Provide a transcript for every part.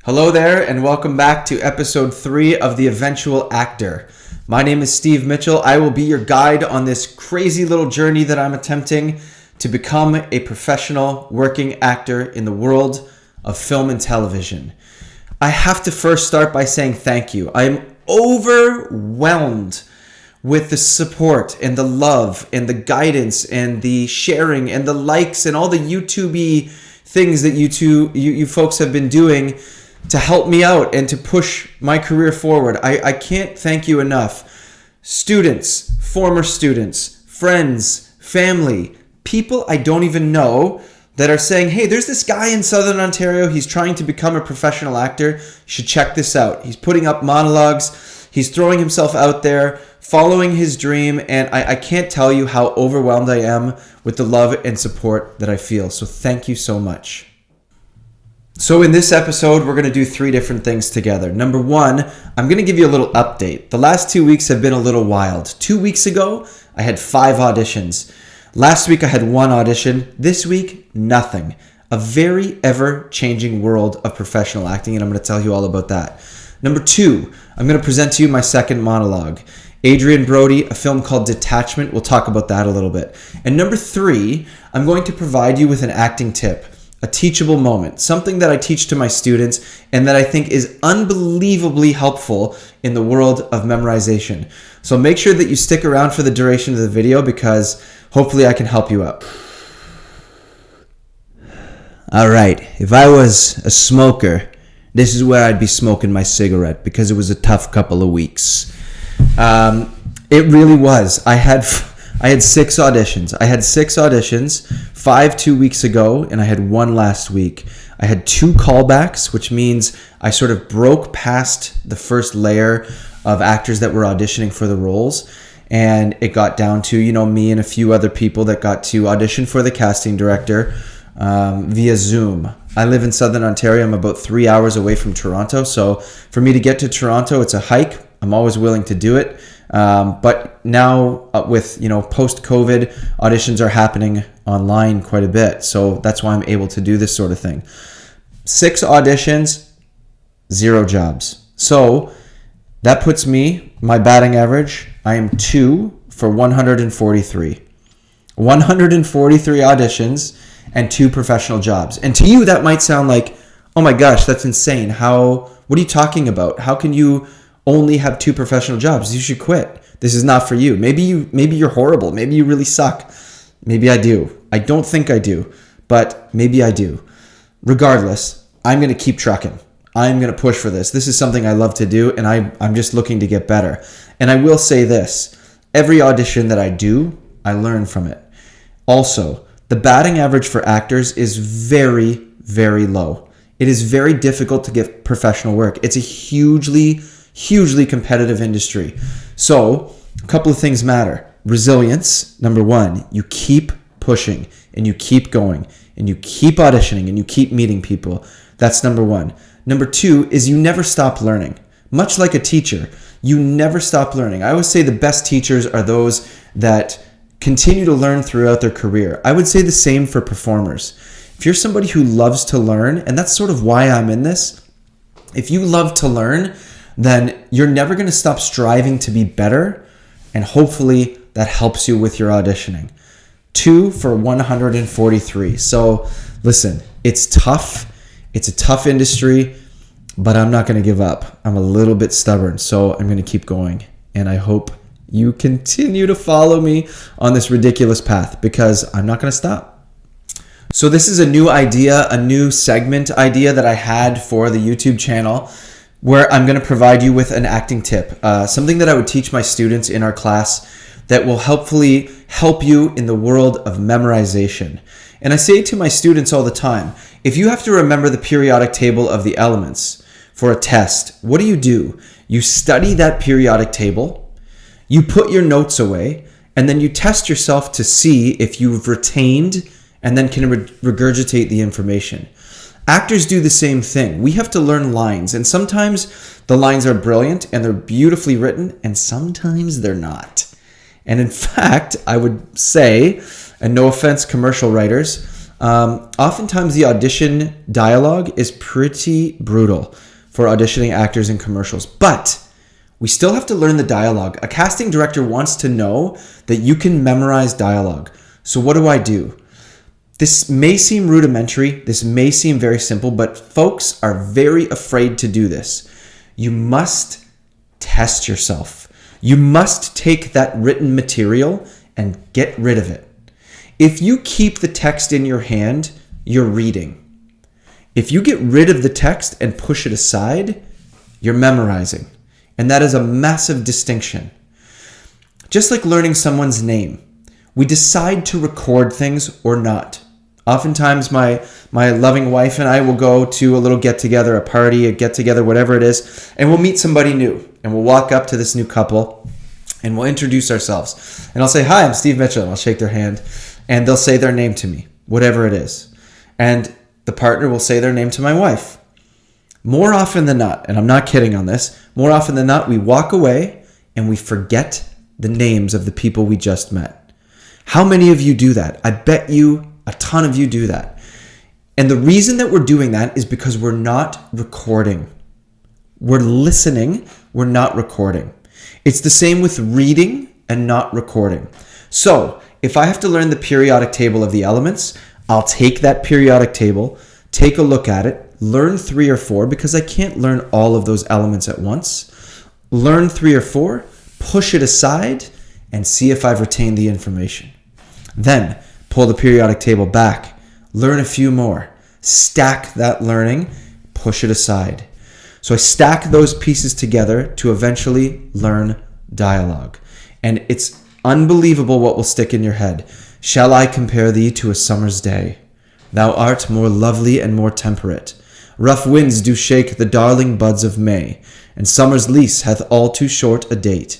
Hello there, and welcome back to episode 3 of The Eventual Actor. My name is Steve Mitchell. I will be your guide on this crazy little journey that I'm attempting to become a professional working actor in the world of film and television. I have to first start by saying thank you. I am overwhelmed with the support and the love and the guidance and the sharing and the likes and all the YouTube-y things that you folks have been doing to help me out and to push my career forward. I can't thank you enough. Students, former students, friends, family, people I don't even know that are saying, hey, there's this guy in Southern Ontario. He's trying to become a professional actor. You should check this out. He's putting up monologues. He's throwing himself out there, following his dream. And I can't tell you how overwhelmed I am with the love and support that I feel. So thank you so much. So in this episode, we're going to do 3 different things together. Number 1, I'm going to give you a little update. The last 2 weeks have been a little wild. 2 weeks ago, I had 5 auditions. Last week, I had 1 audition. This week, nothing. A very ever-changing world of professional acting, and I'm going to tell you all about that. Number 2, I'm going to present to you my second monologue. Adrian Brody, a film called Detachment. We'll talk about that a little bit. And number 3, I'm going to provide you with an acting tip. A teachable moment, something that I teach to my students and that I think is unbelievably helpful in the world of memorization. So make sure that you stick around for the duration of the video because hopefully I can help you out. All right, if I was a smoker, this is where I'd be smoking my cigarette because it was a tough couple of weeks. It really was. I had 6 auditions. 5 2 weeks ago, and I had 1 last week. I had 2 callbacks, which means I sort of broke past the first layer of actors that were auditioning for the roles, and it got down to, me and a few other people that got to audition for the casting director via Zoom. I live in Southern Ontario. I'm about 3 hours away from Toronto, so for me to get to Toronto, it's a hike. I'm always willing to do it. But now with, post-COVID, auditions are happening online quite a bit. So that's why I'm able to do this sort of thing. 6 auditions, 0 jobs. So that puts my batting average, I am 2 for 143. 143 auditions and 2 professional jobs. And to you, that might sound like, oh my gosh, that's insane. What are you talking about? How can you only have 2 professional jobs? You should quit. This is not for you. Maybe you're horrible. Maybe you really suck. Maybe I do. I don't think I do, but maybe I do. Regardless, I'm going to keep trucking. I'm going to push for this. This is something I love to do, and I'm just looking to get better. And I will say this. Every audition that I do, I learn from it. Also, the batting average for actors is very, very low. It is very difficult to get professional work. It's a hugely competitive industry. So a couple of things matter. Resilience, number 1, you keep pushing and you keep going and you keep auditioning and you keep meeting people. That's number 1. Number 2 is you never stop learning. Much like a teacher, you never stop learning. I always say the best teachers are those that continue to learn throughout their career. I would say the same for performers. If you're somebody who loves to learn, and that's sort of why I'm in this, if you love to learn, then you're never going to stop striving to be better, and hopefully that helps you with your auditioning. 2 for 143. So listen, it's tough. It's a tough industry, but I'm not going to give up. I'm a little bit stubborn, so I'm going to keep going, and I hope you continue to follow me on this ridiculous path because I'm not going to stop. So this is a new idea, a new segment idea that I had for the YouTube channel, where I'm going to provide you with an acting tip, something that I would teach my students in our class that will hopefully help you in the world of memorization. And I say to my students all the time, if you have to remember the periodic table of the elements for a test, what do? You study that periodic table, you put your notes away, and then you test yourself to see if you've retained and then can regurgitate the information. Actors do the same thing. We have to learn lines, and sometimes the lines are brilliant and they're beautifully written, and sometimes they're not. And in fact, I would say, and no offense, commercial writers, Oftentimes the audition dialogue is pretty brutal for auditioning actors in commercials, but we still have to learn the dialogue. A casting director wants to know that you can memorize dialogue. So what do? This may seem rudimentary, this may seem very simple, but folks are very afraid to do this. You must test yourself. You must take that written material and get rid of it. If you keep the text in your hand, you're reading. If you get rid of the text and push it aside, you're memorizing. And that is a massive distinction. Just like learning someone's name, we decide to record things or not. Oftentimes my loving wife and I will go to a little get-together, a party, a get-together, whatever it is, and we'll meet somebody new. And we'll walk up to this new couple and we'll introduce ourselves. And I'll say, "Hi, I'm Steve Mitchell." And I'll shake their hand and they'll say their name to me, whatever it is. And the partner will say their name to my wife. More often than not, and I'm not kidding on this, more often than not, we walk away and we forget the names of the people we just met. How many of you do that? I bet you a ton of you do that. And the reason that we're doing that is because we're not recording. We're listening, we're not recording. It's the same with reading and not recording. So, if I have to learn the periodic table of the elements, I'll take that periodic table, take a look at it, learn 3 or 4, because I can't learn all of those elements at once. Learn 3 or 4, push it aside, and see if I've retained the information. Then, pull the periodic table back, learn a few more, stack that learning, push it aside. So I stack those pieces together to eventually learn dialogue. And it's unbelievable what will stick in your head. "Shall I compare thee to a summer's day? Thou art more lovely and more temperate. Rough winds do shake the darling buds of May, and summer's lease hath all too short a date."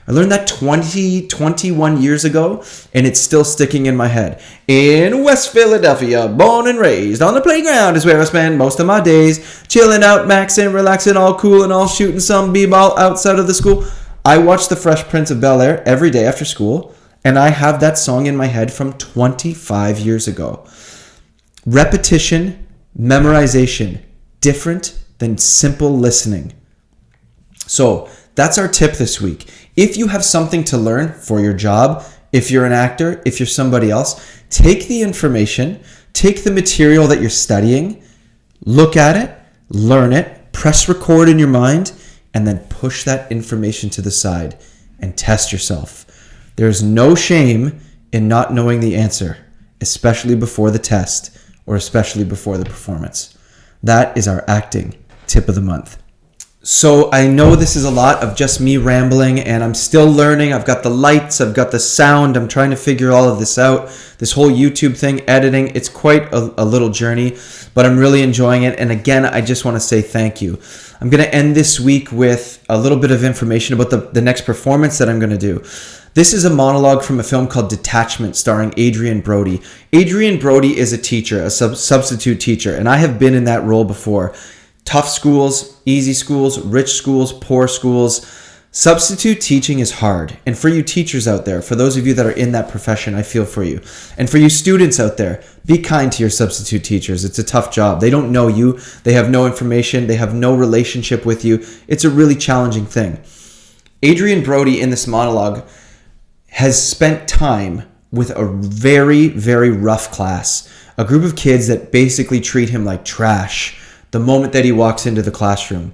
I learned that 21 years ago, and it's still sticking in my head. "In West Philadelphia, born and raised, on the playground is where I spend most of my days, chilling out, maxing, relaxing, all cool and all shooting some b-ball outside of the school." I watch The Fresh Prince of Bel-Air every day after school, and I have that song in my head from 25 years ago. Repetition, memorization, different than simple listening. So that's our tip this week. If you have something to learn for your job, if you're an actor, if you're somebody else, take the information, take the material that you're studying, look at it, learn it, press record in your mind, and then push that information to the side and test yourself. There's no shame in not knowing the answer, especially before the test or especially before the performance. That is our acting tip of the month. So I know this is a lot of just me rambling, and I'm still learning. I've got the lights, I've got the sound. I'm trying to figure all of this out. This whole YouTube thing, editing, it's quite a little journey, but I'm really enjoying it. And again, I just want to say thank you. I'm going to end this week with a little bit of information about the next performance that I'm going to do. This is a monologue from a film called Detachment, starring Adrien Brody. Adrien Brody is a teacher, a substitute teacher, and I have been in that role before. Tough schools, easy schools, rich schools, poor schools. Substitute teaching is hard. And for you teachers out there, for those of you that are in that profession, I feel for you. And for you students out there, be kind to your substitute teachers. It's a tough job. They don't know you. They have no information. They have no relationship with you. It's a really challenging thing. Adrien Brody in this monologue has spent time with a very, very rough class. A group of kids that basically treat him like trash the moment that he walks into the classroom.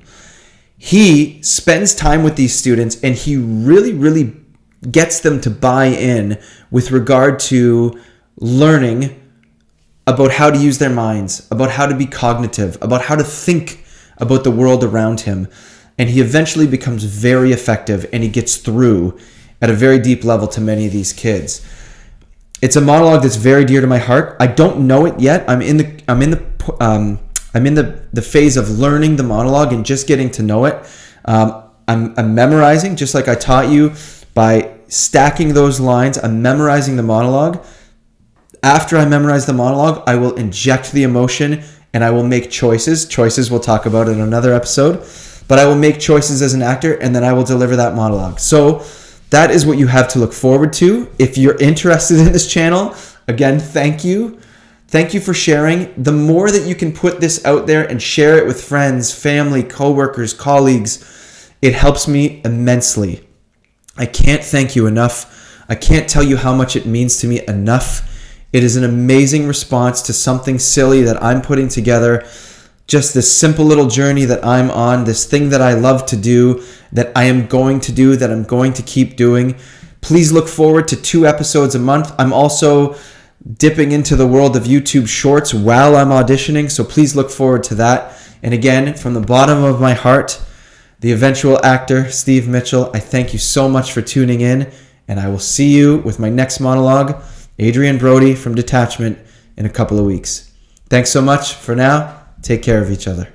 He spends time with these students and he really, really gets them to buy in with regard to learning about how to use their minds, about how to be cognitive, about how to think about the world around him. And he eventually becomes very effective, and he gets through at a very deep level to many of these kids. It's a monologue that's very dear to my heart. I don't know it yet. I'm in the phase of learning the monologue and just getting to know it. I'm memorizing, just like I taught you, by stacking those lines. I'm memorizing the monologue. After I memorize the monologue, I will inject the emotion and I will make choices. Choices we'll talk about in another episode. But I will make choices as an actor, and then I will deliver that monologue. So that is what you have to look forward to. If you're interested in this channel, again, thank you. Thank you for sharing. The more that you can put this out there and share it with friends, family, coworkers, colleagues, it helps me immensely. I can't thank you enough. I can't tell you how much it means to me enough. It is an amazing response to something silly that I'm putting together. Just this simple little journey that I'm on, this thing that I love to do, that I am going to do, that I'm going to keep doing. Please look forward to 2 episodes a month. I'm also dipping into the world of YouTube Shorts while I'm auditioning, so please look forward to that. And again, from the bottom of my heart, the eventual actor, Steve Mitchell, I thank you so much for tuning in, and I will see you with my next monologue, Adrian Brody from Detachment, in a couple of weeks. Thanks so much. For now, take care of each other.